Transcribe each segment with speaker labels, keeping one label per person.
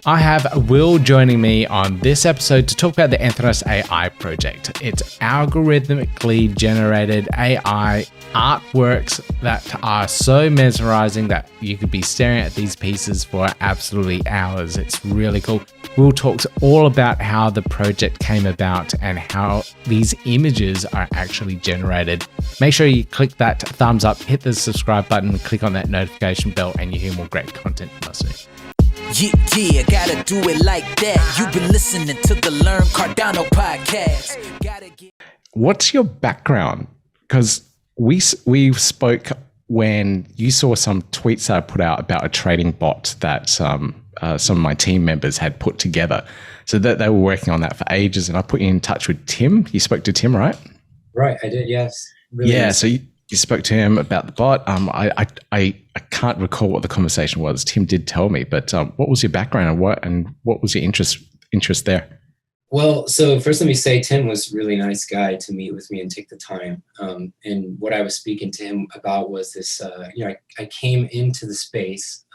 Speaker 1: I have Will joining me on this episode to talk about the Entheos AI project. It's algorithmically generated AI artworks that are so mesmerizing that you could be staring at these pieces for absolutely hours. It's really cool. Will talks all about how the project came about and how these images are actually generated. Make sure you click that thumbs up, hit the subscribe button, click on that notification bell, and you hear more great content from us soon.
Speaker 2: Yeah, gotta do it like that. You've been listening to the Learn Cardano podcast.
Speaker 1: What's your background? Because we spoke when you saw some tweets that I put out about a trading bot that some of my team members had put together. So that they were working on that for ages, and I put you in touch with Tim. You spoke to Tim, right?
Speaker 3: Right, I did, yes. Really
Speaker 1: yeah,
Speaker 3: nice.
Speaker 1: So you spoke to him about the bot. I can't recall what the conversation was. Tim did tell me, but what was your background and what was your interest there?
Speaker 3: Well, so first let me say Tim was a really nice guy to meet with me and take the time. And what I was speaking to him about was this, I came into the space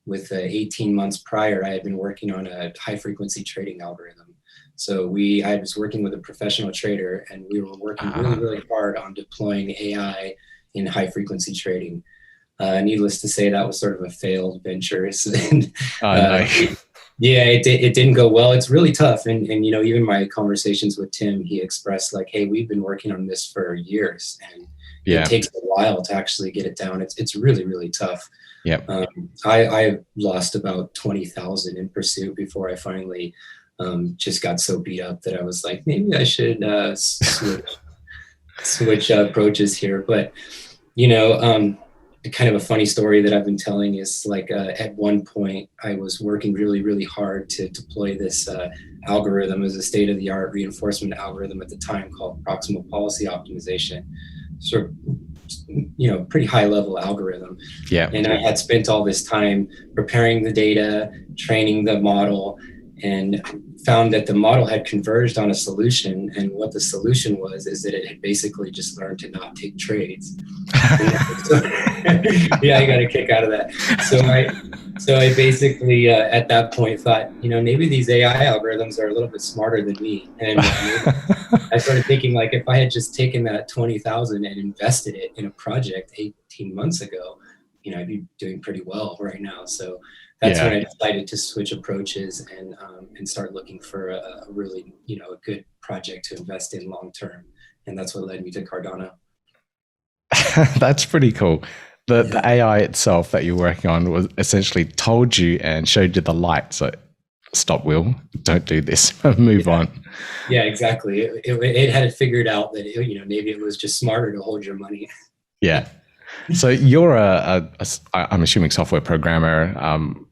Speaker 3: with 18 months prior. I had been working on a high frequency trading algorithm. So I was working with a professional trader, and we were working really hard on deploying AI in high frequency trading. Needless to say, that was sort of a failed venture. Yeah, it didn't go well. It's really tough. And even my conversations with Tim, he expressed like, hey, we've been working on this for years, and it takes a while to actually get it down. It's really, really tough.
Speaker 1: Yep.
Speaker 3: I lost about 20,000 in pursuit before I finally just got so beat up that I was like, maybe I should switch approaches here. But kind of a funny story that I've been telling is like at one point I was working really, really hard to deploy this algorithm as a state-of-the-art reinforcement algorithm at the time called proximal policy optimization. Sort of, pretty high-level algorithm. Yeah. And I had spent all this time preparing the data, training the model, and found that the model had converged on a solution. And what the solution was is that it had basically just learned to not take trades. Yeah, I got a kick out of that. So I basically at that point thought, maybe these AI algorithms are a little bit smarter than me. And I started thinking, like, if I had just taken that 20,000 and invested it in a project 18 months ago, I'd be doing pretty well right now. So that's when I decided to switch approaches and start looking for a really, a good project to invest in long term. And that's what led me to Cardano.
Speaker 1: That's pretty cool. The AI itself that you're working on was essentially told you and showed you the light. So stop, Will, don't do this, move on.
Speaker 3: Yeah, exactly. It had figured out that, maybe it was just smarter to hold your money.
Speaker 1: Yeah. So you're I'm assuming software programmer,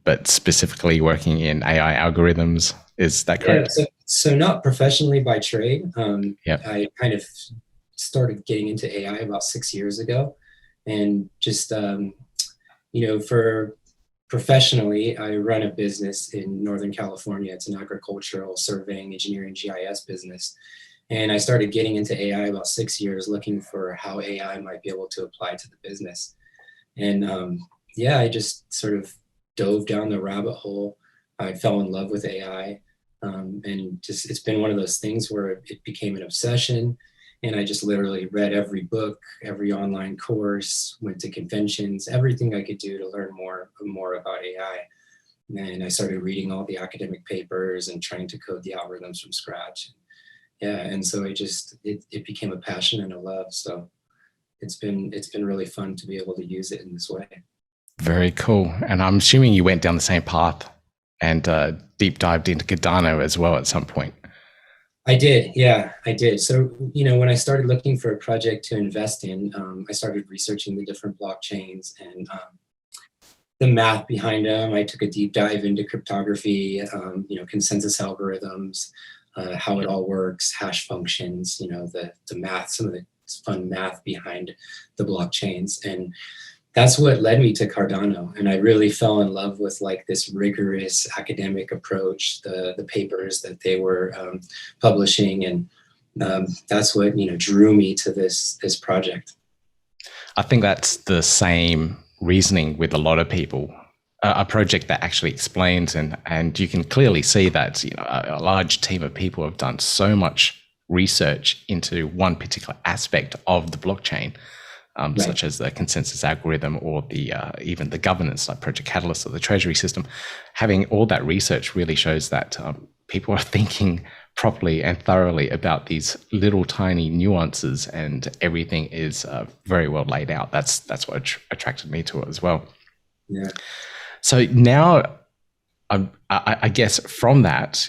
Speaker 1: but specifically working in AI algorithms. Is that correct?
Speaker 3: Yeah, so not professionally by trade. I kind of started getting into AI about 6 years ago, and just for professionally, I run a business in Northern California. It's an agricultural surveying, engineering, GIS business. And I started getting into AI about 6 years, looking for how AI might be able to apply to the business. And I just sort of dove down the rabbit hole. I fell in love with AI. And just it's been one of those things where it became an obsession. And I just literally read every book, every online course, went to conventions, everything I could do to learn more about AI. And I started reading all the academic papers and trying to code the algorithms from scratch. Yeah, and so it became a passion and a love. So it's been really fun to be able to use it in this way.
Speaker 1: Very cool. And I'm assuming you went down the same path and deep dived into Cardano as well at some point.
Speaker 3: I did. Yeah, I did. So, when I started looking for a project to invest in, I started researching the different blockchains and the math behind them. I took a deep dive into cryptography, consensus algorithms, how it all works, hash functions, the math, some of the fun math behind the blockchains. And that's what led me to Cardano. And I really fell in love with like this rigorous academic approach, the papers that they were publishing. And that's what, drew me to this project.
Speaker 1: I think that's the same reasoning with a lot of people. a project that actually explains, and you can clearly see that a large team of people have done so much research into one particular aspect of the blockchain, such as the consensus algorithm or the even the governance, like Project Catalyst or the treasury system. Having all that research really shows that people are thinking properly and thoroughly about these little tiny nuances, and everything is very well laid out. That's what attracted me to it as well.
Speaker 3: Yeah.
Speaker 1: So now, I guess from that,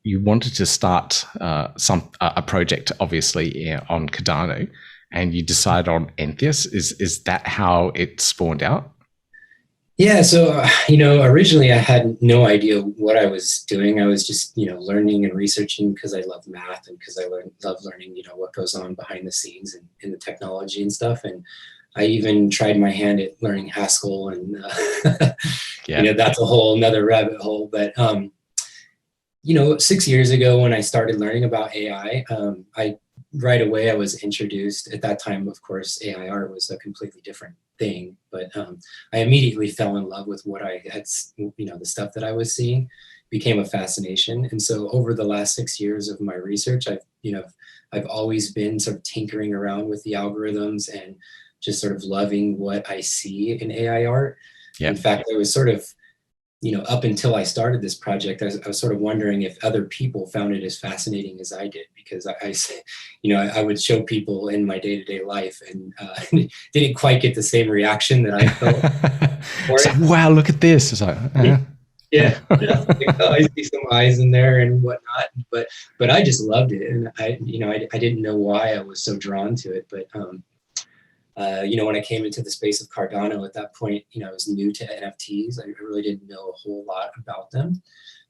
Speaker 1: you wanted to start a project, obviously, on Cardano, and you decided on Entheos. Is that how it spawned out?
Speaker 3: Yeah. So, originally I had no idea what I was doing. I was just, learning and researching because I love math and because I love learning, what goes on behind the scenes and in the technology and stuff. And I even tried my hand at learning Haskell, and that's a whole nother rabbit hole. But 6 years ago when I started learning about AI, right away I was introduced. At that time, of course, AI art was a completely different thing, but I immediately fell in love with what I had, the stuff that I was seeing became a fascination. And so over the last 6 years of my research, I've always been sort of tinkering around with the algorithms and just sort of loving what I see in AI art. Yeah. In fact, I was sort of, up until I started this project, I was sort of wondering if other people found it as fascinating as I did, because I would show people in my day-to-day life and didn't quite get the same reaction that I felt.
Speaker 1: It's like, wow, look at this. It's like,
Speaker 3: yeah. I see some eyes in there and whatnot, but I just loved it, and I didn't know why I was so drawn to it, but when I came into the space of Cardano at that point, I was new to NFTs. I really didn't know a whole lot about them.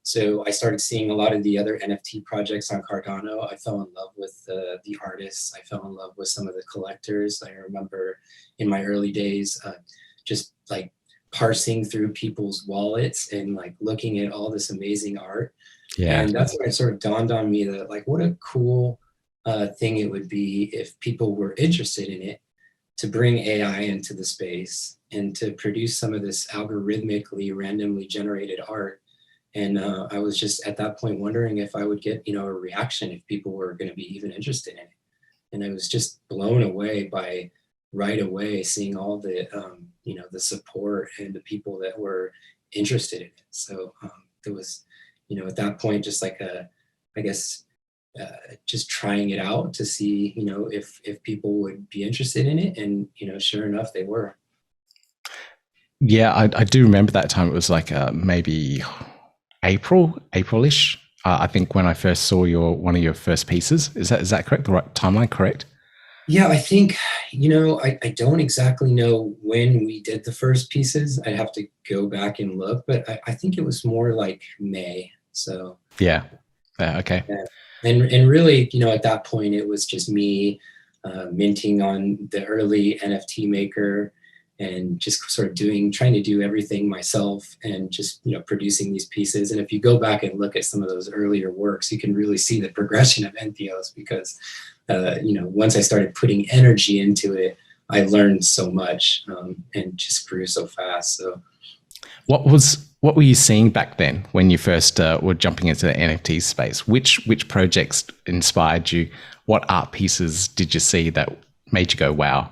Speaker 3: So I started seeing a lot of the other NFT projects on Cardano. I fell in love with the artists. I fell in love with some of the collectors. I remember in my early days, just like parsing through people's wallets and like looking at all this amazing art. Yeah. And that's when it sort of dawned on me that like, what a cool thing it would be if people were interested in it, to bring AI into the space and to produce some of this algorithmically randomly generated art. And I was just at that point wondering if I would get, a reaction, if people were going to be even interested in it. And I was just blown away by right away seeing all the, the support and the people that were interested in it. So there was, at that point, just like just trying it out to see, if people would be interested in it. And, sure enough, they were.
Speaker 1: Yeah, I do remember that time. It was like maybe April-ish. I think when I first saw one of your first pieces. Is that correct? The right timeline, correct?
Speaker 3: Yeah, I think, I don't exactly know when we did the first pieces. I'd have to go back and look, but I think it was more like May. So
Speaker 1: yeah. Okay.
Speaker 3: Yeah. And really, at that point, it was just me minting on the early NFT maker and just sort of trying to do everything myself and just, producing these pieces. And if you go back and look at some of those earlier works, you can really see the progression of Entheos because, once I started putting energy into it, I learned so much and just grew so fast. So
Speaker 1: what were you seeing back then when you first were jumping into the NFT space? Which projects inspired you? What art pieces did you see that made you go, wow?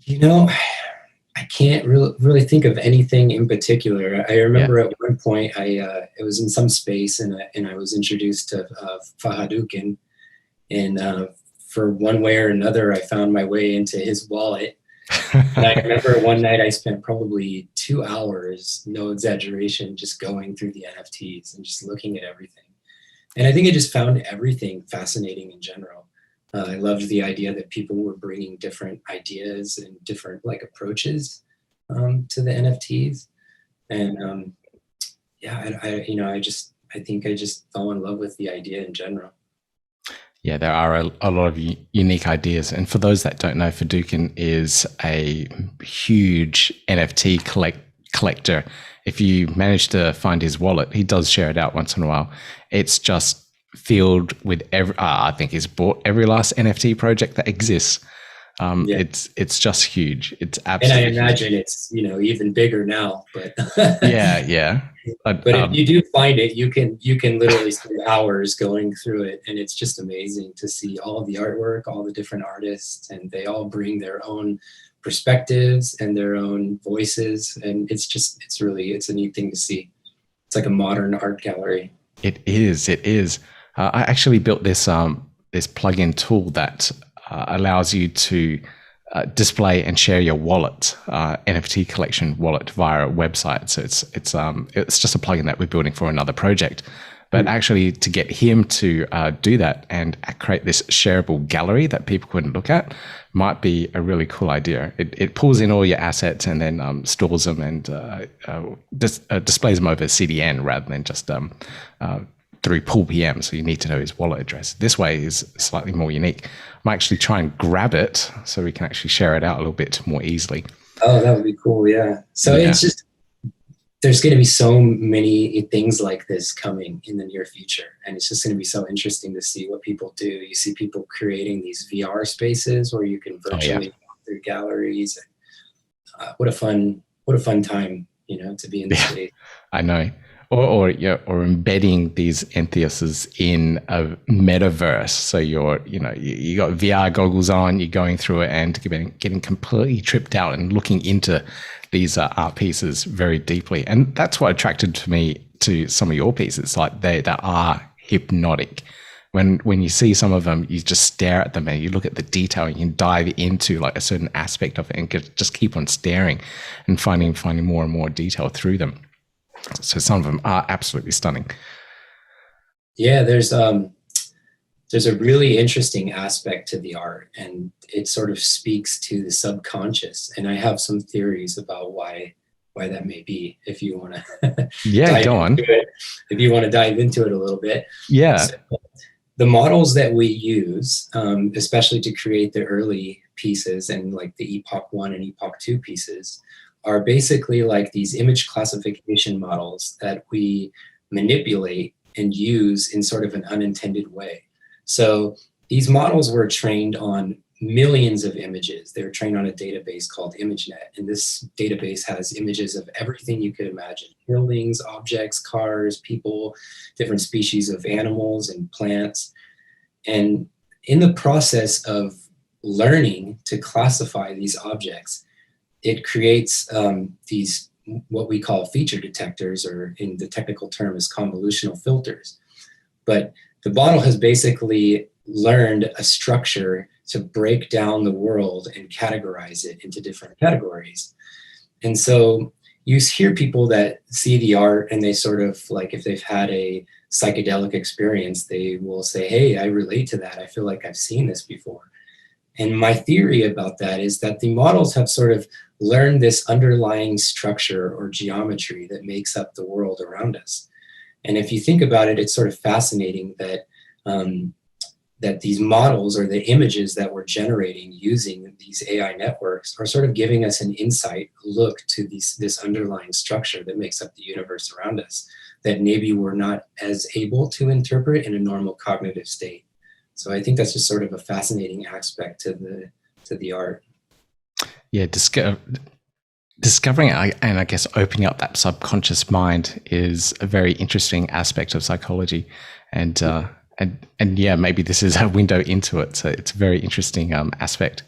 Speaker 3: I can't really think of anything in particular. I remember at one point it was in some space and I was introduced to Fahadukin, and for one way or another, I found my way into his wallet. And I remember one night I spent probably 2 hours, no exaggeration, just going through the NFTs and just looking at everything. And I think I just found everything fascinating in general. I loved the idea that people were bringing different ideas and different approaches to the NFTs. And I think I just fell in love with the idea in general.
Speaker 1: Yeah, there are a lot of unique ideas. And for those that don't know, Fadukin is a huge NFT collector. If you manage to find his wallet, he does share it out once in a while. It's just filled with I think he's bought every last NFT project that exists.
Speaker 3: Yeah.
Speaker 1: It's just huge. It's
Speaker 3: And I
Speaker 1: absolutely
Speaker 3: imagine
Speaker 1: huge.
Speaker 3: it's, even bigger now, but
Speaker 1: Yeah.
Speaker 3: but if you do find it, you can literally spend hours going through it, and it's just amazing to see all the artwork, all the different artists, and they all bring their own perspectives and their own voices, and it's a neat thing to see. It's like a modern art gallery.
Speaker 1: It is. It is. I actually built this plugin tool that allows you to display and share your wallet, NFT collection wallet via a website. So it's just a plugin that we're building for another project. But actually, to get him to do that and create this shareable gallery that people couldn't look at might be a really cool idea. It pulls in all your assets and then stores them and displays them over CDN rather than just through Pool PM. So you need to know his wallet address. This way is slightly more unique. I might actually try and grab it so we can actually share it out a little bit more easily.
Speaker 3: Oh, that would be cool. Yeah. So it's just, there's going to be so many things like this coming in the near future. And it's just going to be so interesting to see what people do. You see people creating these VR spaces where you can virtually walk through galleries. And, what a fun time, to be in the space.
Speaker 1: I know. Or embedding these Entheoses in a metaverse. So you got VR goggles on, you're going through it and getting completely tripped out and looking into these art pieces very deeply. And that's what attracted me to some of your pieces. Like they are hypnotic. When you see some of them, you just stare at them and you look at the detail and you can dive into like a certain aspect of it and just keep on staring and finding more and more detail through them. So some of them are absolutely stunning.
Speaker 3: Yeah, there's a really interesting aspect to the art, and it sort of speaks to the subconscious. And I have some theories about why that may be, if you want to
Speaker 1: go on.
Speaker 3: If you want to dive into it a little bit.
Speaker 1: Yeah.
Speaker 3: So the models that we use, especially to create the early pieces and like the Epoch 1 and Epoch 2 pieces, are basically like these image classification models that we manipulate and use in sort of an unintended way. So these models were trained on millions of images. They were trained on a database called ImageNet. And this database has images of everything you could imagine: buildings, objects, cars, people, different species of animals and plants. And in the process of learning to classify these objects, it creates these, what we call feature detectors, or in the technical term is convolutional filters. But the model has basically learned a structure to break down the world and categorize it into different categories. And so you hear people that see the art and they sort of like, if they've had a psychedelic experience, they will say, hey, I relate to that. I feel like I've seen this before. And my theory about that is that the models have sort of learned this underlying structure or geometry that makes up the world around us. And if you think about it, it's sort of fascinating that that these models, or the images that we're generating using these AI networks, are sort of giving us an insight look to this underlying structure that makes up the universe around us that maybe we're not as able to interpret in a normal cognitive state. So I think that's just sort of a fascinating aspect to the art.
Speaker 1: Yeah, discovering and I guess opening up that subconscious mind is a very interesting aspect of psychology, and yeah, maybe this is a window into it. So it's a very interesting aspect.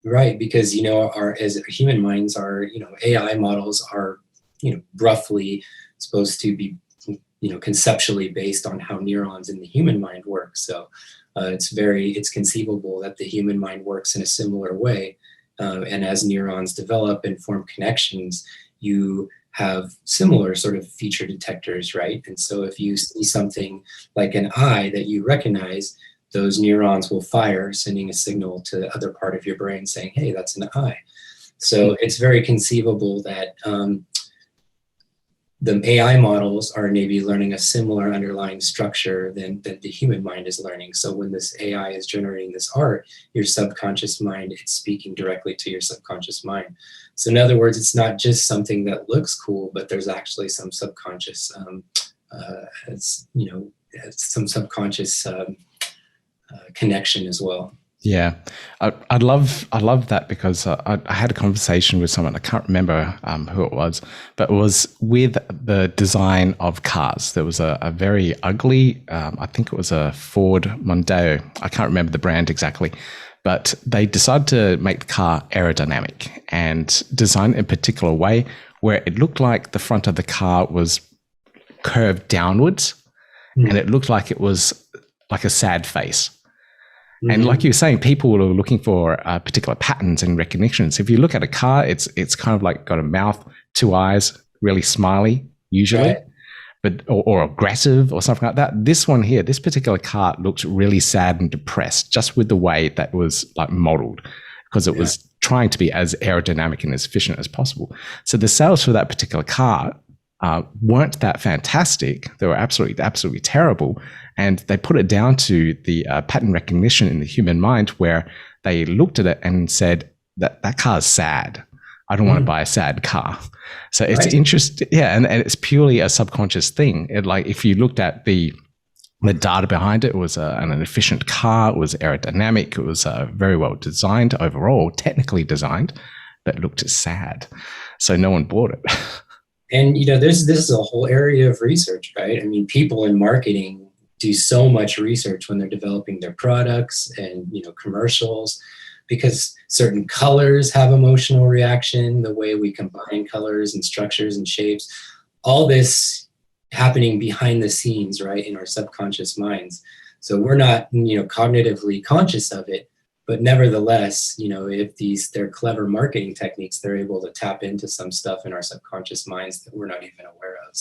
Speaker 3: Right, because as human minds are, AI models are, roughly supposed to be, conceptually based on how neurons in the human mind work. So it's conceivable that the human mind works in a similar way. And as neurons develop and form connections, you have similar sort of feature detectors, right? And so if you see something like an eye that you recognize, those neurons will fire, sending a signal to the other part of your brain saying, hey, that's an eye. So it's very conceivable that the AI models are maybe learning a similar underlying structure than the human mind is learning. So when this AI is generating this art, your subconscious mind, it's speaking directly to your subconscious mind. So in other words, it's not just something that looks cool, but there's actually some subconscious, some subconscious connection as well.
Speaker 1: Yeah, I love that because I had a conversation with someone. I can't remember who it was, but it was with the design of cars. There was a very ugly, I think it was a Ford Mondeo. I can't remember the brand exactly, but they decided to make the car aerodynamic and design it in a particular way where it looked like the front of the car was curved downwards, and it looked like it was like a sad face. And like you were saying, people are looking for particular patterns and recognitions. If you look at a car, it's kind of like got a mouth, two eyes, really smiley usually,
Speaker 3: Right.
Speaker 1: but or aggressive or something like that. This one here, this particular car looked really sad and depressed just with the way that was like modeled, because it was trying to be as aerodynamic and as efficient as possible. So the sales for that particular car weren't that fantastic. They were absolutely terrible. And they put it down to the pattern recognition in the human mind, where they looked at it and said that car is sad. I don't want to buy a sad car. So it's interesting. Yeah. And it's purely a subconscious thing. Like if you looked at the data behind it, it was an efficient car. It was aerodynamic. It was very well designed overall, technically designed, but it looked sad. So no one bought it.
Speaker 3: And, this is a whole area of research, right? I mean, people in marketing do so much research when they're developing their products and, commercials, because certain colors have emotional reaction, the way we combine colors and structures and shapes, all this happening behind the scenes, right, in our subconscious minds. So we're not, cognitively conscious of it, but nevertheless, if they're clever marketing techniques, they're able to tap into some stuff in our subconscious minds that we're not even aware of.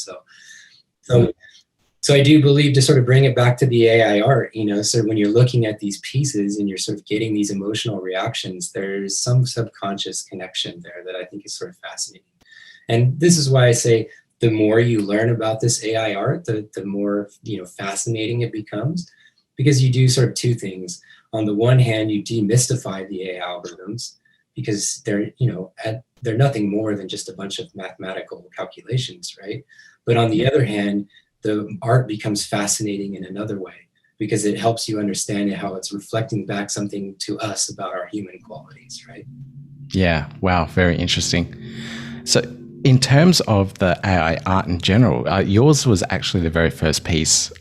Speaker 3: So I do believe, to sort of bring it back to the AI art, so when you're looking at these pieces and you're sort of getting these emotional reactions, there's some subconscious connection there that I think is sort of fascinating. And this is why I say the more you learn about this AI art, the more, fascinating it becomes, because you do sort of two things. On the one hand, you demystify the AI algorithms, because they're nothing more than just a bunch of mathematical calculations, right? But on the other hand, the art becomes fascinating in another way, because it helps you understand how it's reflecting back something to us about our human qualities, right?
Speaker 1: Yeah. Wow. Very interesting. So in terms of the AI art in general, yours was actually the very first piece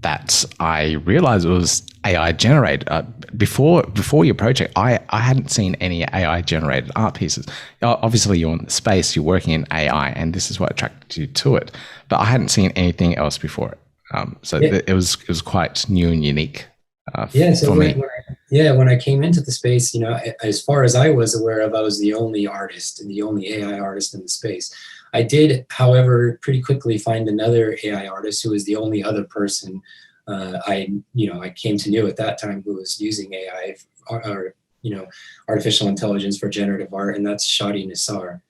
Speaker 1: that I realized was AI generated. Before your project, I hadn't seen any AI generated art pieces. Obviously, you're in the space, you're working in AI, and this is what attracted you to it. But I hadn't seen anything else before it. It was quite new and unique for me.
Speaker 3: When I came into the space, as far as I was aware of, I was the only artist and the only AI artist in the space. I did, however, pretty quickly find another AI artist who was the only other person I came to know at that time who was using AI or artificial intelligence for generative art, and that's Shadi Nassar.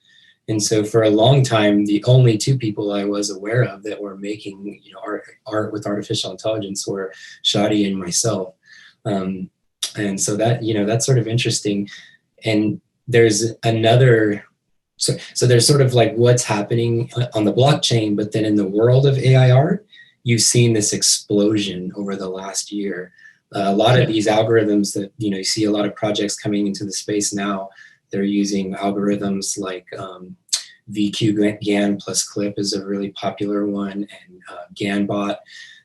Speaker 3: And so for a long time, the only two people I was aware of that were making art with artificial intelligence were Shadi and myself. And so that that's sort of interesting. And there's another. So there's sort of like what's happening on the blockchain, but then in the world of AI art, you've seen this explosion over the last year. A lot of these algorithms that, you see a lot of projects coming into the space now, they're using algorithms like VQ GAN plus Clip is a really popular one, and GANBot.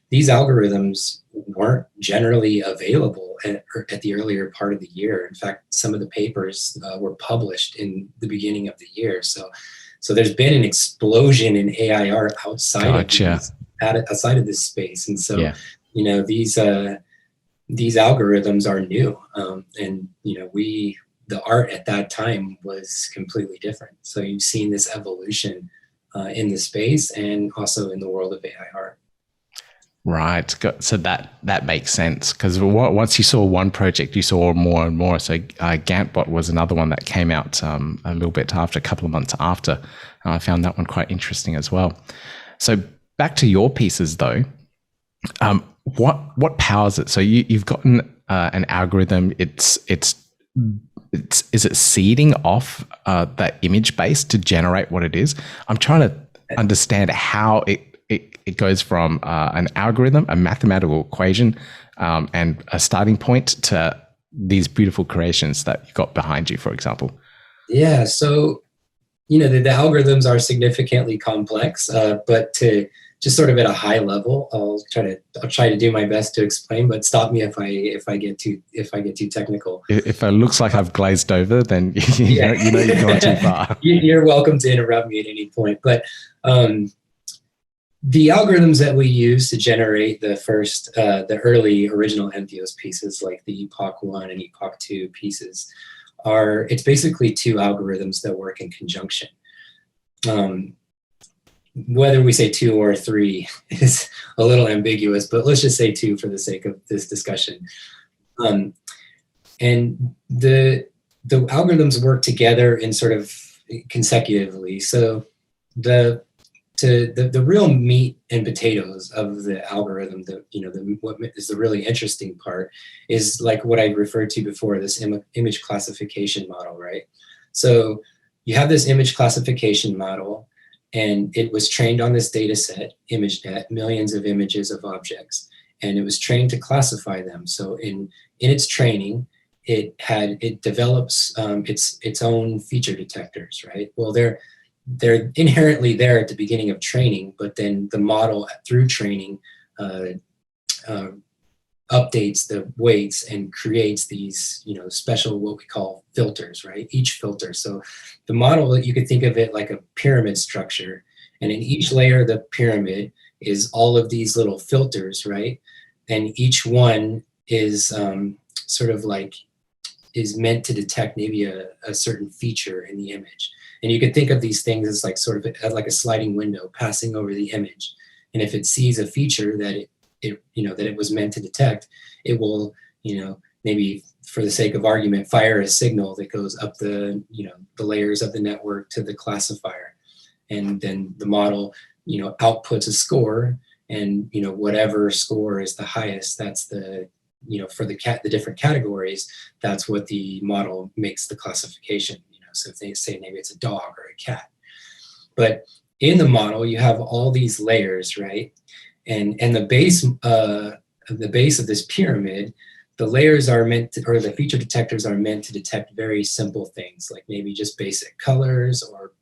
Speaker 3: These algorithms weren't generally available at the earlier part of the year. In fact, some of the papers were published in the beginning of the year. So there's been an explosion in AI art outside of this space. And so, these algorithms are new. And, the art at that time was completely different. So you've seen this evolution in the space and also in the world of AI art.
Speaker 1: Right. So that makes sense, because once you saw one project, you saw more and more. So GANBot was another one that came out a little bit after, a couple of months after. I found that one quite interesting as well. So back to your pieces though, what powers it? So you've gotten an algorithm. Is it seeding off that image base to generate what it is? I'm trying to understand how it goes from an algorithm, a mathematical equation, and a starting point to these beautiful creations that you got behind you, for example?
Speaker 3: Yeah, so the algorithms are significantly complex, but to just sort of at a high level, I'll try to do my best to explain, but stop me if I get too technical.
Speaker 1: If it looks like I've glazed over, then
Speaker 3: Yeah.
Speaker 1: you've gone too far.
Speaker 3: You're welcome to interrupt me at any point. But the algorithms that we use to generate the early original Entheos pieces, like the Epoch 1 and Epoch 2 pieces, it's basically two algorithms that work in conjunction. Whether we say two or three is a little ambiguous, but let's just say two for the sake of this discussion. And the algorithms work together in sort of consecutively. So the real meat and potatoes of the algorithm, what is the really interesting part, is like what I referred to before, this image classification model, right? So you have this image classification model, and it was trained on this data set, ImageNet, millions of images of objects, and it was trained to classify them. So in its training, it develops its own feature detectors, right? Well, they're inherently there at the beginning of training, but then the model through training updates the weights and creates these, special, what we call filters, right? Each filter. So the model, you could think of it like a pyramid structure. And in each layer of the pyramid is all of these little filters, right? And each one is is meant to detect maybe a certain feature in the image. And you could think of these things as like sort of like a sliding window passing over the image. And if it sees a feature that it was meant to detect, it will, maybe for the sake of argument, fire a signal that goes up the layers of the network to the classifier. And then the model, outputs a score, and, whatever score is the highest, that's the, for the different categories, that's what the model makes the classification. So if they say maybe it's a dog or a cat. But in the model, you have all these layers, right? And the base of this pyramid, the layers are meant to, or the feature detectors are meant to detect very simple things, like maybe just basic colors or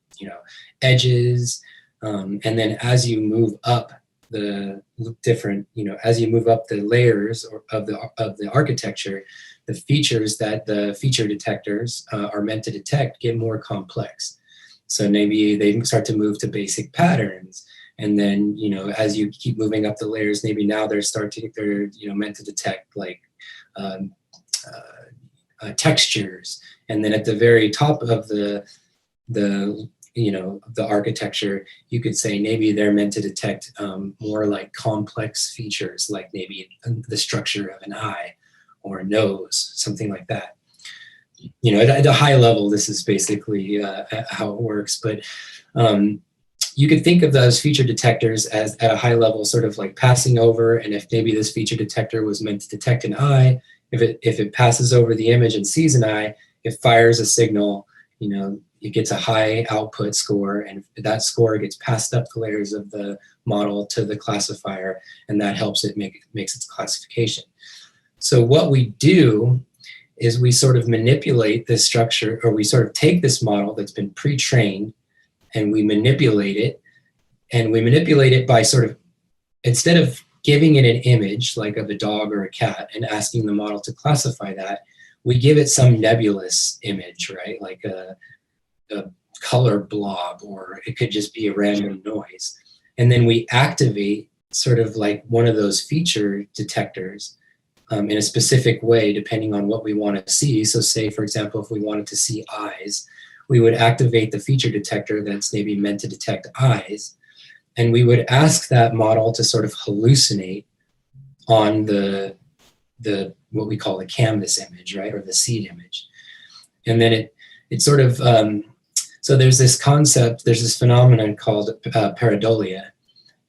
Speaker 3: edges. And then as you move up the different, as you move up the layers of the architecture, the features that the feature detectors are meant to detect get more complex. So maybe they start to move to basic patterns. And then, as you keep moving up the layers, maybe now they're meant to detect like textures. And then at the very top of the architecture, you could say maybe they're meant to detect more like complex features, like maybe the structure of an eye or a nose, something like that. At a high level, this is basically how it works. But you could think of those feature detectors as at a high level, sort of like passing over. And if maybe this feature detector was meant to detect an eye, if it passes over the image and sees an eye, it fires a signal, it gets a high output score, and that score gets passed up the layers of the model to the classifier, and that helps it makes its classification. So what we do is we sort of manipulate this structure, or we sort of take this model that's been pre-trained and we manipulate it, and we manipulate it by sort of, instead of giving it an image like of a dog or a cat and asking the model to classify that, we give it some nebulous image, right? Like a color blob, or it could just be a random noise. And then we activate sort of like one of those feature detectors in a specific way, depending on what we want to see. So say, for example, if we wanted to see eyes, we would activate the feature detector that's maybe meant to detect eyes. And we would ask that model to sort of hallucinate on the what we call the canvas image, right? Or the seed image. And then it sort of, so there's this concept, there's this phenomenon called pareidolia.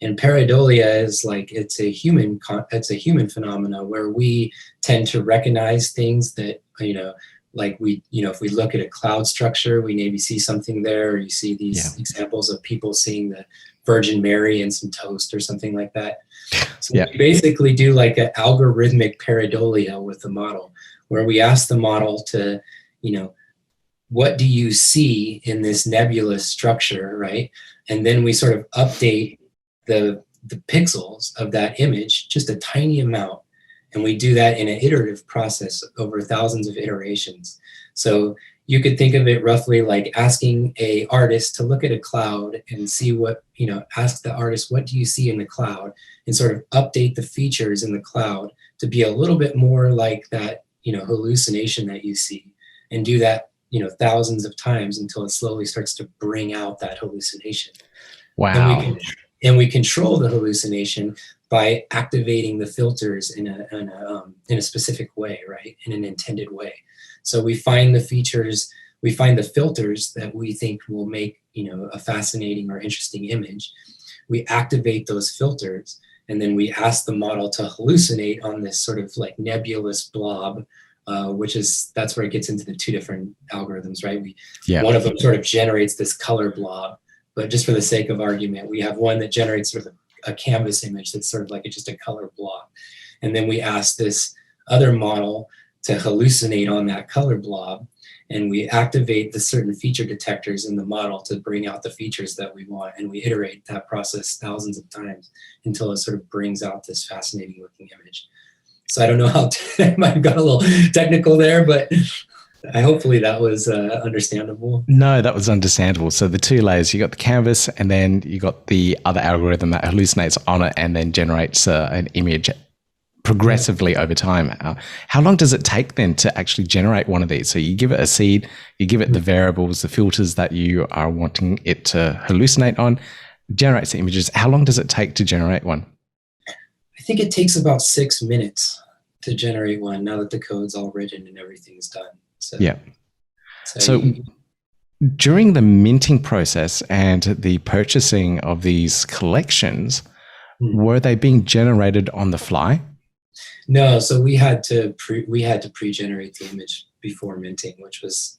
Speaker 3: And pareidolia is like, it's a human phenomena where we tend to recognize things that, like if we look at a cloud structure, we maybe see something there, or you see these examples of people seeing the Virgin Mary and some toast or something like that. So we basically do like an algorithmic pareidolia with the model, where we ask the model to, what do you see in this nebulous structure, right? And then we sort of update the pixels of that image just a tiny amount. And we do that in an iterative process over thousands of iterations. So you could think of it roughly like asking a artist to look at a cloud and see what, ask the artist, what do you see in the cloud? And sort of update the features in the cloud to be a little bit more like that, hallucination that you see, and do that, thousands of times until it slowly starts to bring out that hallucination.
Speaker 1: Wow.
Speaker 3: And we control the hallucination by activating the filters in a specific way, right? In an intended way. So we find the features, we find the filters that we think will make, a fascinating or interesting image. We activate those filters, and then we ask the model to hallucinate on this sort of like nebulous blob, that's where it gets into the two different algorithms, right? One of them sort of generates this color blob, but just for the sake of argument, we have one that generates sort of a canvas image that's sort of like just a color blob. And then we ask this other model to hallucinate on that color blob, and we activate the certain feature detectors in the model to bring out the features that we want, and we iterate that process thousands of times until it sort of brings out this fascinating looking image. So I don't know how I might have got a little technical there, but hopefully that was understandable.
Speaker 1: No, that was understandable. So the two layers, you got the canvas, and then you got the other algorithm that hallucinates on it and then generates an image progressively over time. How long does it take then to actually generate one of these? So you give it a seed, you give it the variables, the filters that you are wanting it to hallucinate on, generates the images. How long does it take to generate one?
Speaker 3: I think it takes about 6 minutes to generate one now that the code's all written and everything's done. So
Speaker 1: during the minting process and the purchasing of these collections, were they being generated on the fly?
Speaker 3: No, so we had to pre-generate the image before minting, which was,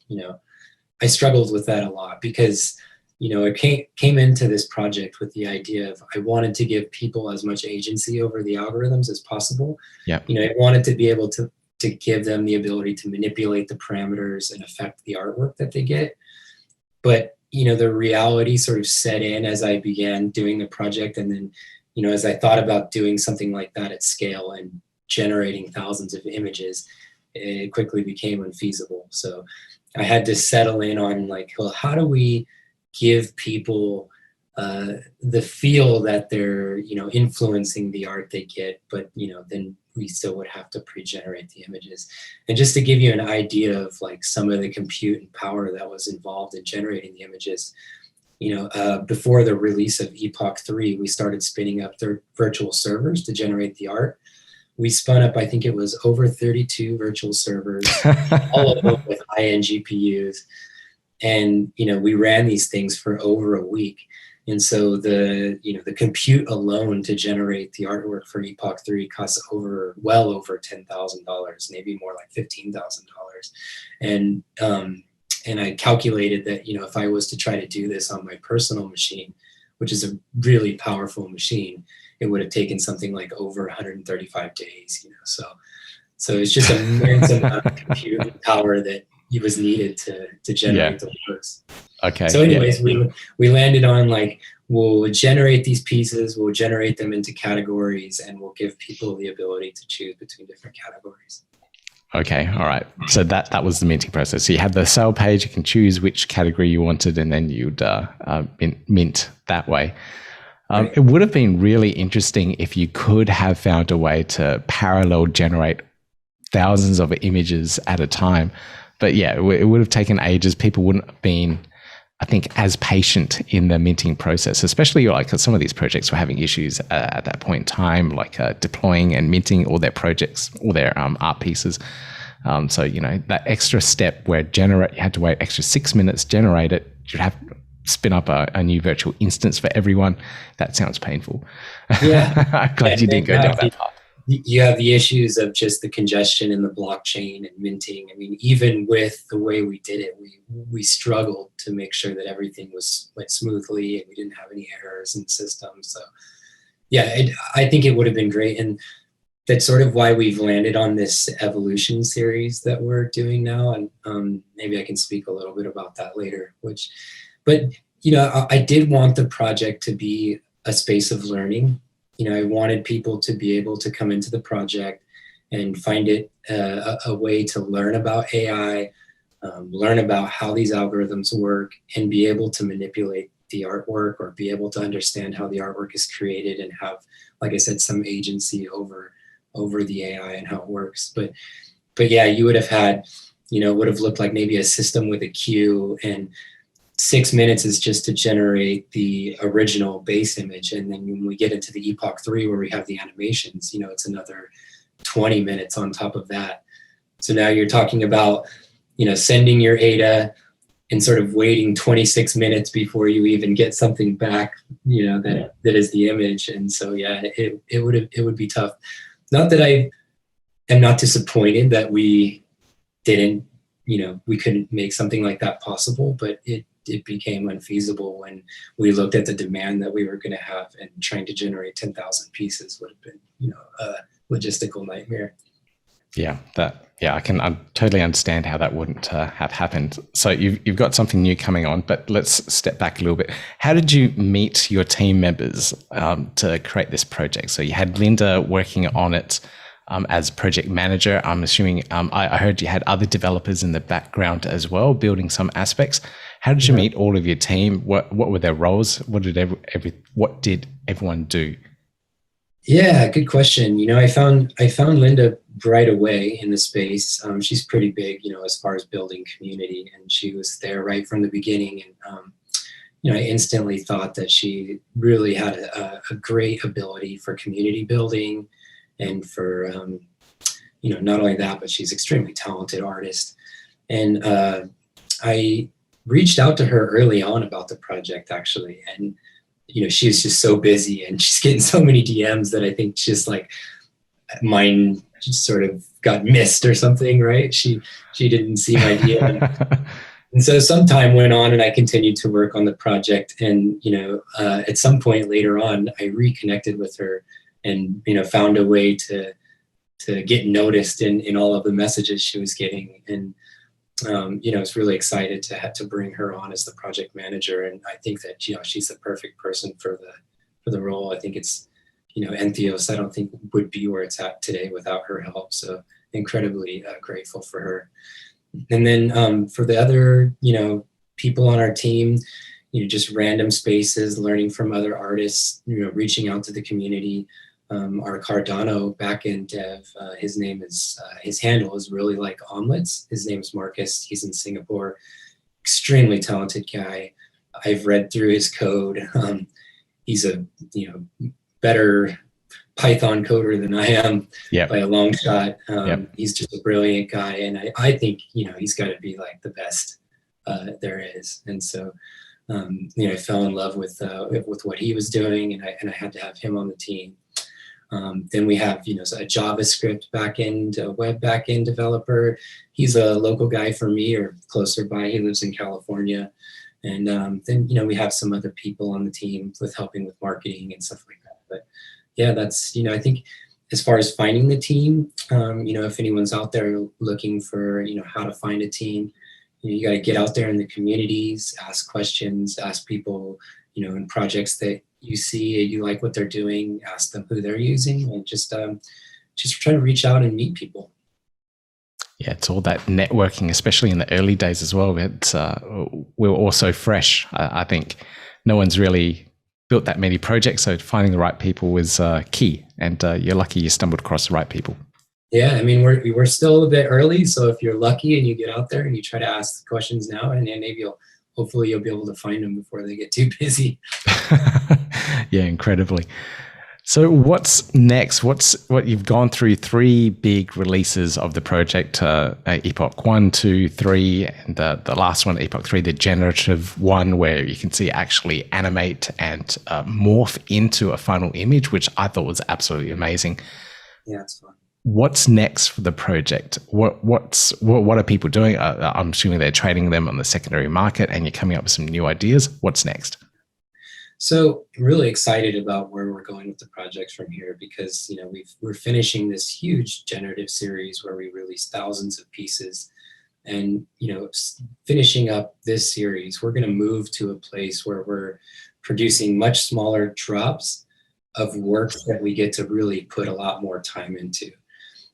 Speaker 3: I struggled with that a lot because, I came into this project with the idea of I wanted to give people as much agency over the algorithms as possible.
Speaker 1: Yeah.
Speaker 3: I wanted to be able to give them the ability to manipulate the parameters and affect the artwork that they get. But, the reality sort of set in as I began doing the project. And then, as I thought about doing something like that at scale and generating thousands of images, it quickly became unfeasible. So I had to settle in on like, well, how do we give people the feel that they're, influencing the art they get, but, then we still would have to pre-generate the images. And just to give you an idea of like some of the compute and power that was involved in generating the images, before the release of Epoch 3, we started spinning up virtual servers to generate the art. We spun up, I think it was over 32 virtual servers, all of them with high-end GPUs. And, we ran these things for over a week. And so the compute alone to generate the artwork for Epoch 3 costs well over $10,000, maybe more like $15,000. And I calculated that, if I was to try to do this on my personal machine, which is a really powerful machine, it would have taken something like over 135 days, So it's just an immense amount of compute and power that was needed to generate the works.
Speaker 1: Okay.
Speaker 3: So anyways, we landed on like, we'll generate these pieces, we'll generate them into categories, and we'll give people the ability to choose between different categories. Okay.
Speaker 1: All right. So that was the minting process. So you had the sale page, you can choose which category you wanted, and then you'd mint that way. Right. It would have been really interesting if you could have found a way to parallel generate thousands of images at a time. But yeah, it would have taken ages. People wouldn't have been, I think, as patient in the minting process, especially like some of these projects were having issues at that point in time, like deploying and minting all their projects, all their art pieces. So, that extra step where you had to wait extra 6 minutes, generate it, you'd have to spin up a new virtual instance for everyone. That sounds painful.
Speaker 3: Yeah.
Speaker 1: I'm glad you didn't go down that path.
Speaker 3: You have the issues of just the congestion in the blockchain and minting. I mean, even with the way we did it, we struggled to make sure that everything went smoothly and we didn't have any errors in the system. So yeah, I think it would have been great. And that's sort of why we've landed on this evolution series that we're doing now. And maybe I can speak a little bit about that later, but I did want the project to be a space of learning. I wanted people to be able to come into the project and find it a way to learn about AI, learn about how these algorithms work, and be able to manipulate the artwork, or be able to understand how the artwork is created and have, like I said, some agency over the AI and how it works. But yeah, you would have had, would have looked like maybe a system with a queue, and 6 minutes is just to generate the original base image. And then when we get into the Epoch 3, where we have the animations, it's another 20 minutes on top of that. So now you're talking about, sending your ADA and sort of waiting 26 minutes before you even get something back, that is the image. And so, yeah, it would be tough. Not that I am not disappointed that we didn't, we couldn't make something like that possible, but it became unfeasible when we looked at the demand that we were going to have, and trying to generate 10,000 pieces would have been, a logistical nightmare.
Speaker 1: Yeah, I totally understand how that wouldn't have happened. So you've got something new coming on, but let's step back a little bit. How did you meet your team members to create this project? So you had Linda working on it as project manager. I'm assuming I heard you had other developers in the background as well, building some aspects. How did you meet all of your team? What were their roles? What did everyone do?
Speaker 3: Yeah, good question. I found Linda right away in the space. She's pretty big, as far as building community, and she was there right from the beginning. And I instantly thought that she really had a great ability for community building, and for not only that, but she's extremely talented artist. And I reached out to her early on about the project, actually, and she was just so busy, and she's getting so many DMs that I think just like mine just sort of got missed or something, right? She didn't see my DM. And so some time went on, and I continued to work on the project. And, at some point later on, I reconnected with her, and, found a way to get noticed in all of the messages she was getting. And, I was really excited to bring her on as the project manager. And I think that, she's the perfect person for the role. I think it's, Entheos, I don't think would be where it's at today without her help. So incredibly grateful for her. And then for the other, people on our team, just random spaces, learning from other artists, reaching out to the community. Our Cardano backend dev, his handle is really like omelets. His name is Marcus. He's in Singapore. Extremely talented guy. I've read through his code. He's a better Python coder than I am by a long shot. He's just a brilliant guy, and I think he's got to be like the best there is. And so I fell in love with what he was doing, and I had to have him on the team. Then we have, a JavaScript backend, a web backend developer. He's a local guy for me, or closer by. He lives in California. And then, we have some other people on the team with helping with marketing and stuff like that. But yeah, that's, I think as far as finding the team, if anyone's out there looking for, how to find a team, you got to get out there in the communities, ask questions, ask people, in projects that you see, you like what they're doing, ask them who they're using, and just try to reach out and meet people.
Speaker 1: Yeah, it's all that networking, especially in the early days as well. We were all so fresh. I think no one's really built that many projects, so finding the right people was key. And you're lucky you stumbled across the right people.
Speaker 3: Yeah, I mean, we're still a bit early, so if you're lucky and you get out there and you try to ask questions now, and then maybe hopefully you'll be able to find them before they get too busy.
Speaker 1: Yeah, incredibly. So what's next? What you've gone through 3 big releases of the project, Epoch 1, 2, 3, and the last one, Epoch 3, the generative one, where you can see actually animate and morph into a final image, which I thought was absolutely amazing.
Speaker 3: Yeah, it's fun.
Speaker 1: What's next for the project? What are people doing? I'm assuming they're trading them on the secondary market, and you're coming up with some new ideas. What's next?
Speaker 3: So I'm really excited about where we're going with the projects from here because, we're finishing this huge generative series where we release thousands of pieces. And, finishing up this series, we're going to move to a place where we're producing much smaller drops of work that we get to really put a lot more time into.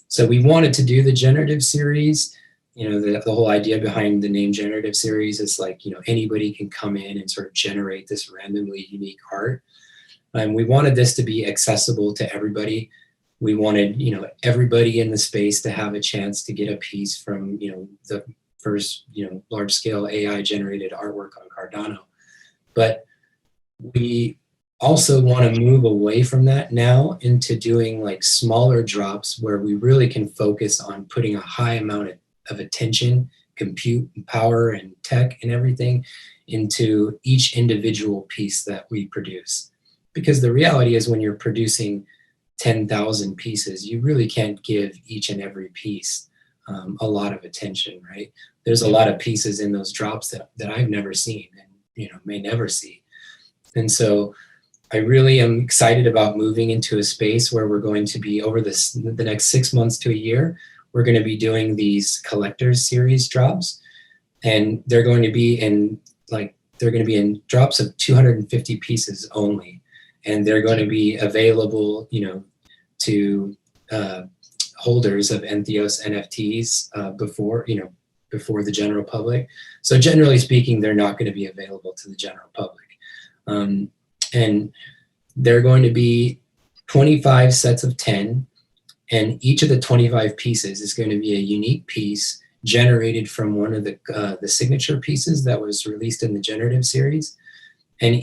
Speaker 3: So we wanted to do the generative series. The whole idea behind the name generative series is like, anybody can come in and sort of generate this randomly unique art. And we wanted this to be accessible to everybody. We wanted, everybody in the space to have a chance to get a piece from, the first, large scale AI generated artwork on Cardano. But we also want to move away from that now into doing like smaller drops where we really can focus on putting a high amount of attention, compute, power, and tech and everything into each individual piece that we produce. Because the reality is when you're producing 10,000 pieces, you really can't give each and every piece a lot of attention, right? There's a lot of pieces in those drops that I've never seen and may never see. And so I really am excited about moving into a space where we're going to be over the next 6 months to a year, we're going to be doing these collectors series drops, and they're going to be in drops of 250 pieces only, and they're going to be available, to holders of Entheos NFTs before the general public. So generally speaking, they're not going to be available to the general public, and they're going to be 25 sets of 10. And each of the 25 pieces is going to be a unique piece generated from one of the signature pieces that was released in the generative series. And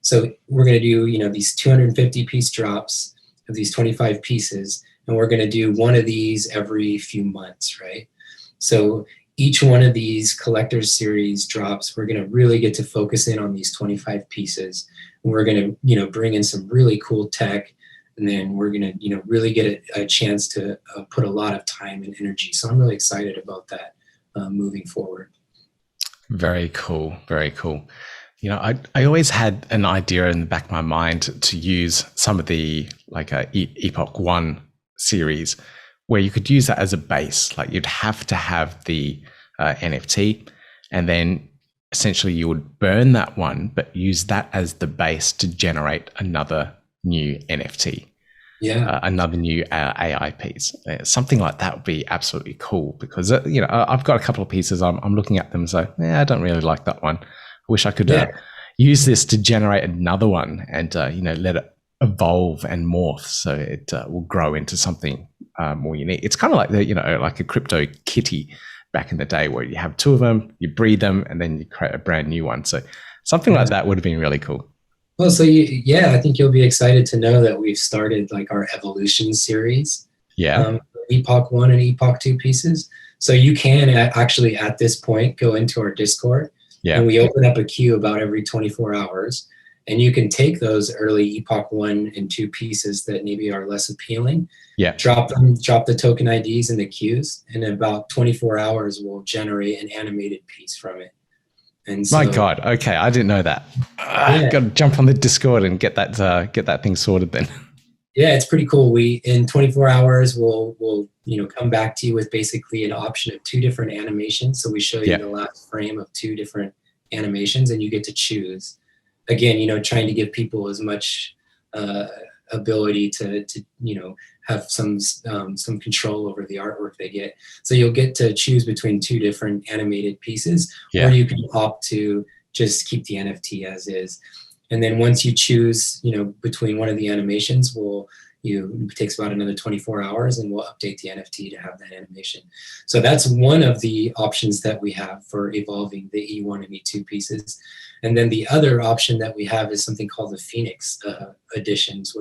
Speaker 3: so we're going to do, these 250 piece drops of these 25 pieces, and we're going to do one of these every few months, right? So each one of these collector's series drops, we're going to really get to focus in on these 25 pieces. And we're going to, bring in some really cool tech. And then we're going to, really get a chance to put a lot of time and energy. So I'm really excited about that moving forward.
Speaker 1: Very cool. Very cool. I always had an idea in the back of my mind to use some of the Epoch 1 series where you could use that as a base. Like you'd have to have the NFT, and then essentially you would burn that one, but use that as the base to generate another new NFT, another new AI piece. Something like that would be absolutely cool because, I've got a couple of pieces. I'm looking at them. So I don't really like that one. I wish I could use this to generate another one and, let it evolve and morph so it will grow into something more unique. It's kind of like like a crypto kitty back in the day where you have two of them, you breed them, and then you create a brand new one. So something like that would have been really cool.
Speaker 3: Well, so I think you'll be excited to know that we've started our evolution series. Epoch 1 and Epoch 2 pieces. So you can actually at this point go into our Discord, and we open up a queue about every 24 hours, and you can take those early Epoch 1 and 2 pieces that maybe are less appealing, drop the token IDs in the queues, and in about 24 hours we'll generate an animated piece from it. And so,
Speaker 1: my God, okay, I didn't know that. Got to jump on the Discord and get that thing sorted then.
Speaker 3: Yeah, it's pretty cool. In 24 hours we'll come back to you with basically an option of 2 different animations. So we show you the last frame of 2 different animations, and you get to choose. Again, trying to give people as much ability to have some control over the artwork they get. So you'll get to choose between 2 different animated pieces, or you can opt to just keep the NFT as is. And then once you choose, between one of the animations, it takes about another 24 hours, and we'll update the NFT to have that animation. So that's one of the options that we have for evolving the E1 and E2 pieces. And then the other option that we have is something called the Phoenix editions,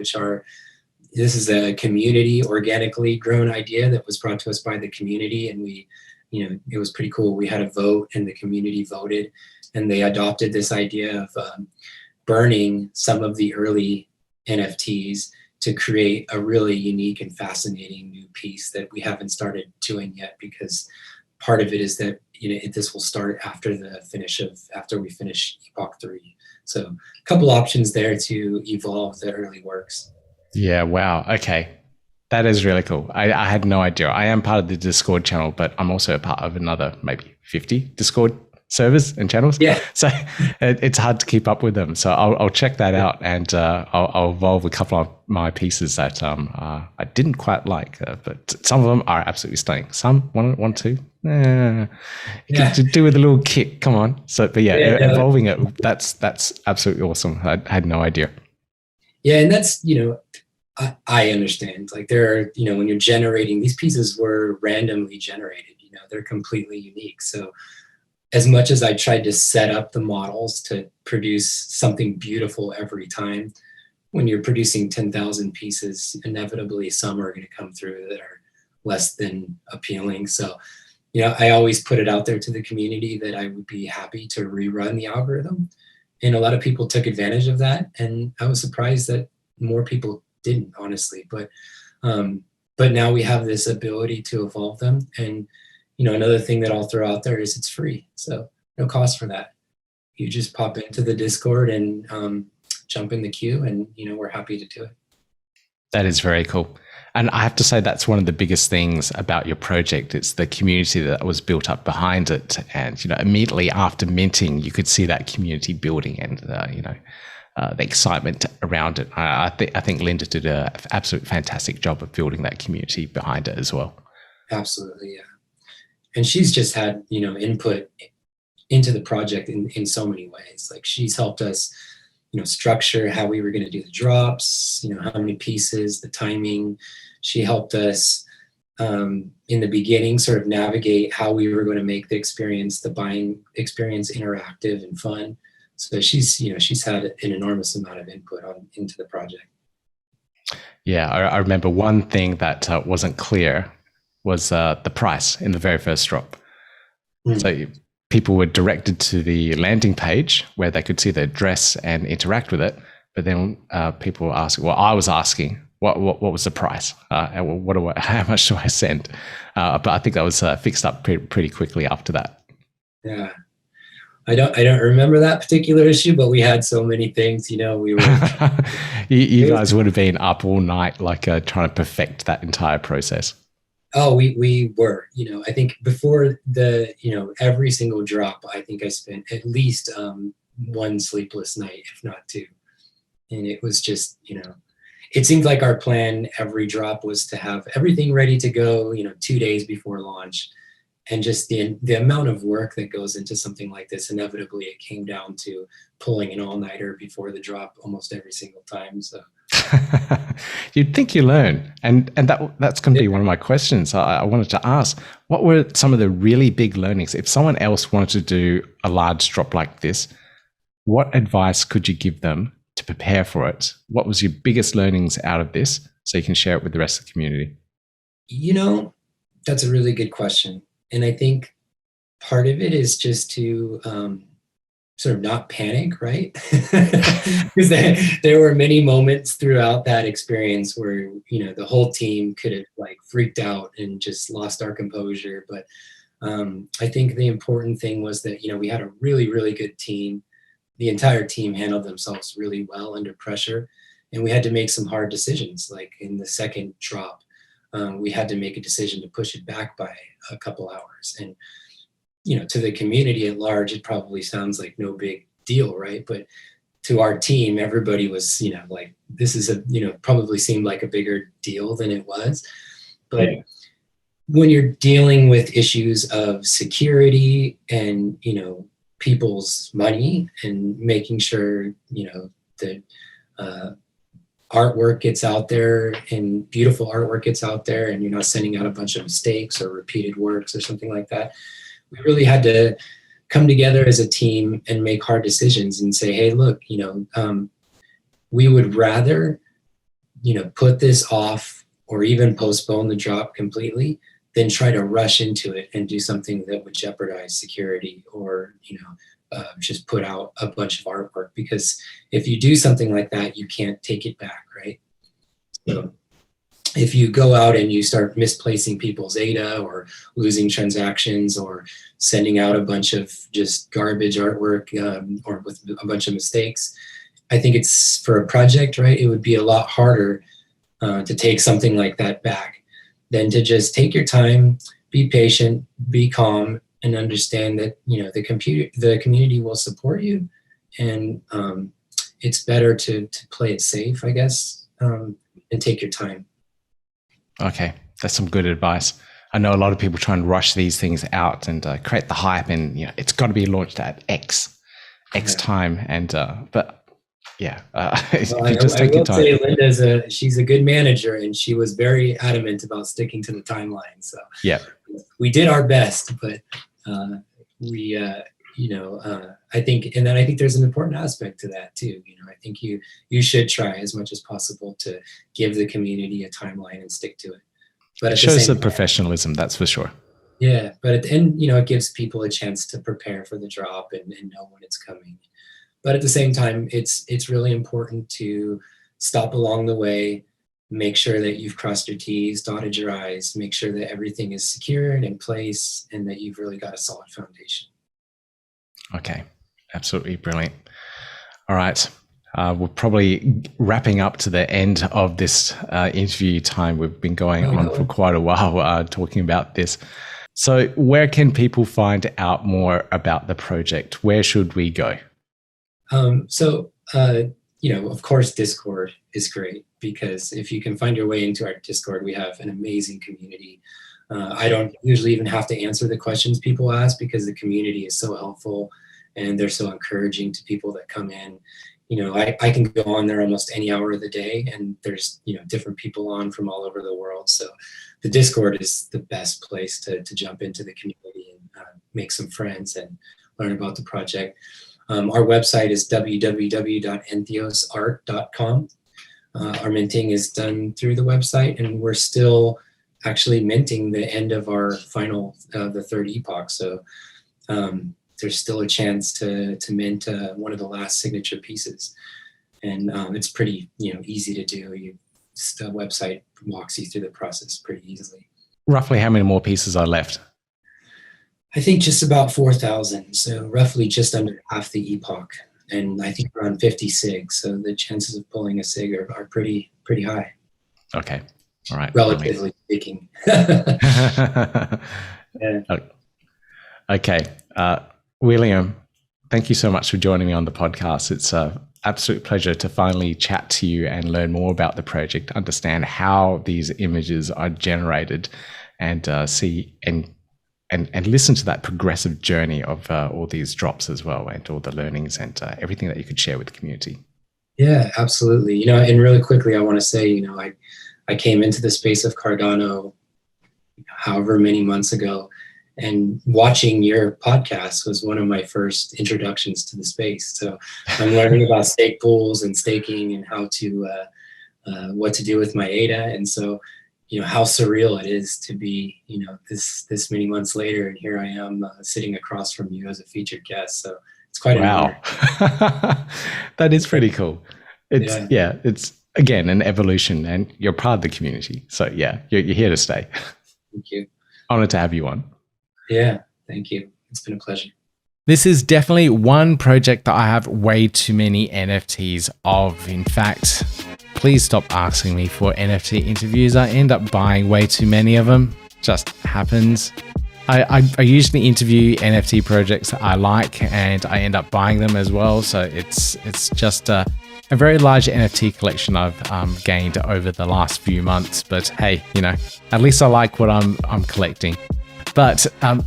Speaker 3: this is a community organically grown idea that was brought to us by the community. And it was pretty cool. We had a vote and the community voted, and they adopted this idea of burning some of the early NFTs to create a really unique and fascinating new piece that we haven't started doing yet, because part of it is that this will start after we finish Epoch 3. So a couple options there to evolve the early works.
Speaker 1: Yeah, wow. Okay. That is really cool. I had no idea. I am part of the Discord channel, but I'm also a part of another maybe 50 Discord servers and channels.
Speaker 3: Yeah.
Speaker 1: So it's hard to keep up with them. So I'll check that out, and I'll evolve a couple of my pieces that I didn't quite like, but some of them are absolutely stunning. Some one, two, to do with a little kick. Come on. So, but evolving it. That's absolutely awesome. I had no idea.
Speaker 3: Yeah, and that's, I understand. Like there are, when you're generating, these pieces were randomly generated, they're completely unique. So as much as I tried to set up the models to produce something beautiful every time, when you're producing 10,000 pieces, inevitably some are going to come through that are less than appealing. So, I always put it out there to the community that I would be happy to rerun the algorithm. And a lot of people took advantage of that. And I was surprised that more people didn't, honestly. But now we have this ability to evolve them. And, another thing that I'll throw out there is it's free. So no cost for that. You just pop into the Discord and jump in the queue, and, we're happy to do it.
Speaker 1: That is very cool. And I have to say that's one of the biggest things about your project. It's the community that was built up behind it. And, immediately after minting, you could see that community building and, the excitement around it. I think Linda did an absolute fantastic job of building that community behind it as well.
Speaker 3: Absolutely, yeah. And she's just had, input into the project in so many ways. Like she's helped us, structure how we were going to do the drops, how many pieces, the timing. She helped us in the beginning sort of navigate how we were going to make the buying experience interactive and fun. So she's had an enormous amount of input into the project.
Speaker 1: Yeah, I remember one thing that wasn't clear was the price in the very first drop. So people were directed to the landing page where they could see the address and interact with it. But then people were asking, I was asking, what was the price? And how much do I send? But I think that was fixed up pretty quickly after that.
Speaker 3: Yeah. I don't remember that particular issue, but we had so many things, we were.
Speaker 1: you guys would have been up all night, trying to perfect that entire process.
Speaker 3: Oh, we were, I think before every single drop, I think I spent at least one sleepless night, if not two. And it was just, it seemed like our plan every drop was to have everything ready to go, 2 days before launch. And just the amount of work that goes into something like this, inevitably it came down to pulling an all-nighter before the drop almost every single time. So
Speaker 1: you'd think you learn, and that's going to be one of my questions. I wanted to ask, what were some of the really big learnings? If someone else wanted to do a large drop like this, what advice could you give them to prepare for it? What was your biggest learnings out of this, so you can share it with the rest of the community?
Speaker 3: That's a really good question. And I think part of it is just to sort of not panic, right? Because there were many moments throughout that experience where, the whole team could have freaked out and just lost our composure. But I think the important thing was that, we had a really, really good team. The entire team handled themselves really well under pressure. And we had to make some hard decisions. Like in the second drop, we had to make a decision to push it back by a couple hours. And, to the community at large, it probably sounds like no big deal, right? But to our team, everybody was, this is probably seemed like a bigger deal than it was. But when you're dealing with issues of security and, people's money and making sure, that artwork gets out there and beautiful artwork gets out there, and you're not sending out a bunch of mistakes or repeated works or something like that, we really had to come together as a team and make hard decisions and say, hey, look, we would rather, put this off or even postpone the drop completely than try to rush into it and do something that would jeopardize security or, just put out a bunch of artwork. Because if you do something like that, you can't take it back, right? So if you go out and you start misplacing people's ADA or losing transactions or sending out a bunch of just garbage artwork or with a bunch of mistakes, I think it's for a project, right? It would be a lot harder to take something like that back than to just take your time, be patient, be calm, and understand that, you know, the community will support you, and it's better to play it safe, I guess, and take your time.
Speaker 1: Okay, that's some good advice. I know a lot of people try and rush these things out and create the hype, and you know it's got to be launched at X time. And but yeah, if you just take your time.
Speaker 3: I will say Linda's she's a good manager, and she was very adamant about sticking to the timeline. So
Speaker 1: yeah,
Speaker 3: we did our best, but we I think there's an important aspect to that too. You know, I think you should try as much as possible to give the community a timeline and stick to it. But
Speaker 1: it shows the professionalism, that's for sure.
Speaker 3: Yeah, but at the end, you know, it gives people a chance to prepare for the drop and know when it's coming. But at the same time, it's really important to stop along the way, make sure that you've crossed your T's, dotted your I's, make sure that everything is secure and in place, and that you've really got a solid foundation.
Speaker 1: Okay, absolutely brilliant. All right. We're probably wrapping up to the end of this interview time. We've been going on for quite a while talking about this. So where can people find out more about the project? Where should we go?
Speaker 3: You know, of course, Discord is great, because if you can find your way into our Discord, we have an amazing community. I don't usually even have to answer the questions people ask, because the community is so helpful and they're so encouraging to people that come in. You know, I can go on there almost any hour of the day, and there's, you know, different people on from all over the world. So the Discord is the best place to jump into the community and make some friends and learn about the project. Our website is www.entheosart.com. Our minting is done through the website, and we're still actually minting the end of our final, the third epoch. So there's still a chance to mint one of the last signature pieces. And it's pretty, you know, easy to do. The website walks you through the process pretty easily. Roughly
Speaker 1: how many more pieces are left?
Speaker 3: I think just about 4,000. So roughly just under half the epoch. And I think around 50 SIG. So the chances of pulling a SIG are pretty high.
Speaker 1: Okay. All right.
Speaker 3: Relatively speaking.
Speaker 1: Yeah. Okay. William, thank you so much for joining me on the podcast. It's an absolute pleasure to finally chat to you and learn more about the project, understand how these images are generated, and see and listen to that progressive journey of all these drops as well, and all the learnings and everything that you could share with the community.
Speaker 3: Yeah, absolutely. You know, and really quickly, I want to say, you know, I came into the space of Cardano however many months ago, and watching your podcast was one of my first introductions to the space. So I'm learning about stake pools and staking and how to, what to do with my ADA. And so, you know, how surreal it is to be, you know, this many months later, and here I am sitting across from you as a featured guest. So it's quite an honor.
Speaker 1: That is pretty cool. It's again an evolution, and you're part of the community. So yeah, you're here to stay.
Speaker 3: Thank you.
Speaker 1: Honored to have you on.
Speaker 3: Yeah, thank you. It's been a pleasure.
Speaker 1: This is definitely one project that I have way too many NFTs of. In fact, please stop asking me for NFT interviews. I end up buying way too many of them. Just happens. I usually interview NFT projects that I like, and I end up buying them as well. So it's just a very large NFT collection I've gained over the last few months. But hey, you know, at least I like what I'm collecting. But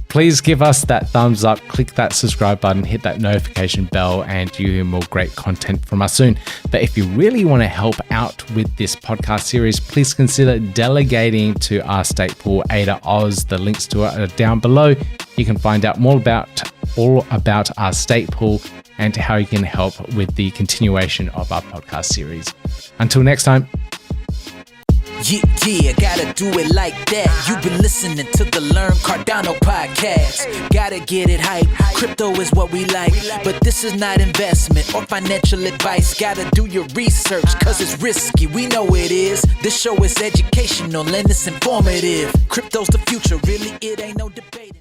Speaker 1: please give us that thumbs up, click that subscribe button, hit that notification bell, and you hear more great content from us soon. But if you really want to help out with this podcast series, please consider delegating to our stake pool, ADAOZ. The links to it are down below. You can find out all about our stake pool and how you can help with the continuation of our podcast series. Until next time.
Speaker 2: Yeah, gotta do it like that. You've been listening to the Learn Cardano podcast. Gotta get it hype. Crypto is what we like, but this is not investment or financial advice. Gotta do your research, cause it's risky. We know it is. This show is educational and it's informative. Crypto's the future, really, it ain't no debating.